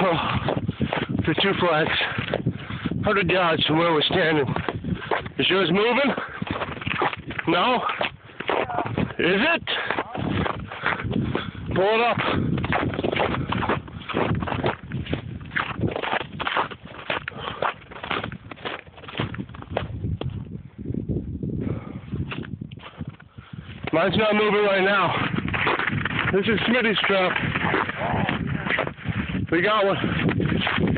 Oh, the 2 flags, 100 yards from where we're standing. Is yours moving? No? Is it? Pull it up. Mine's not moving right now. This is Smitty's trap. We got one.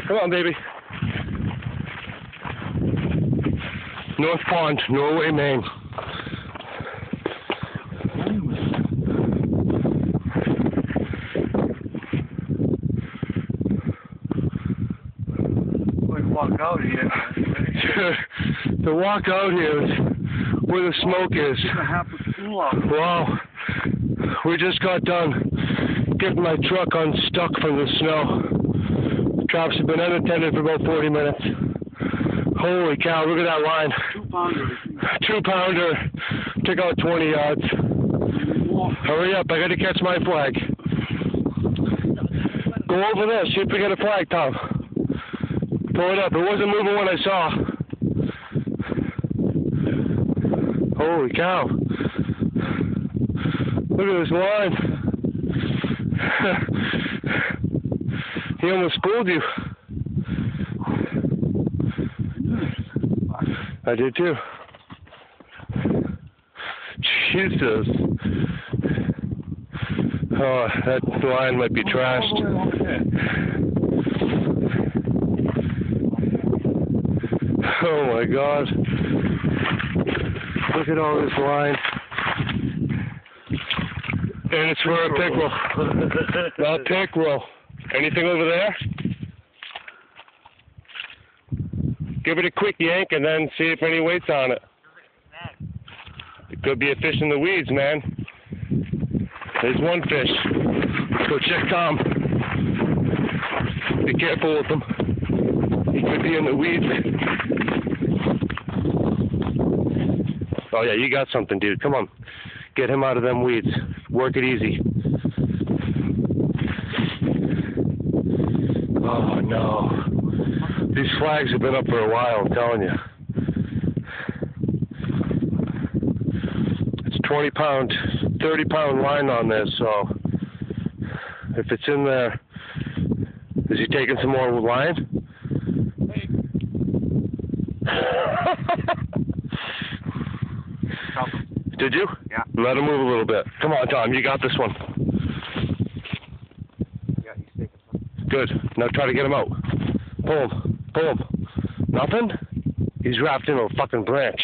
Come on, baby. North Pond, Norway, Maine. Walk out here. The walk out here is where the smoke is. Wow. We just got done getting my truck unstuck from the snow. Traps have been unattended for about 40 minutes. Holy cow, look at that line. 2-pounder. 2-pounder. Took out 20 yards. Hurry up, I gotta catch my flag. Go over there, see if we get a flag, Tom. Pull it up. It wasn't moving when I saw. Holy cow. Look at this line. He almost spooled you. I did too. Jesus. Oh, that line might be trashed. Oh my God. Look at all this line. And it's for a pickerel. Not pickerel. Anything over there? Give it a quick yank and then see if any weight's on it. It could be a fish in the weeds, man. There's one fish. Let's go check Tom. Be careful with him. He could be in the weeds. Oh yeah, you got something, dude. Come on. Get him out of them weeds. Work it easy. Oh no. These flags have been up for a while, I'm telling you. It's 20-pound, 30-pound line on this, so if it's in there, is he taking some more line? Did you? Yeah. Let him move a little bit. Come on, Tom, you got this one. Yeah, he's taking some. Good. Now try to get him out. Pull him. Pull him. Nothing? He's wrapped in a fucking branch.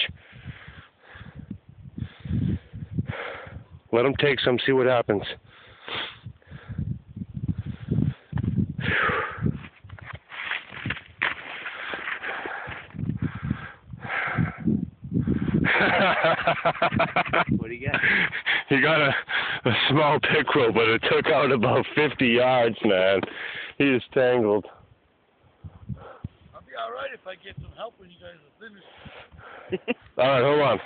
Let him take some, see what happens. What do you get? You got a small pickerel, but it took out about 50 yards, man. He is tangled. I'll be alright if I get some help when you guys are finished. Alright, hold on.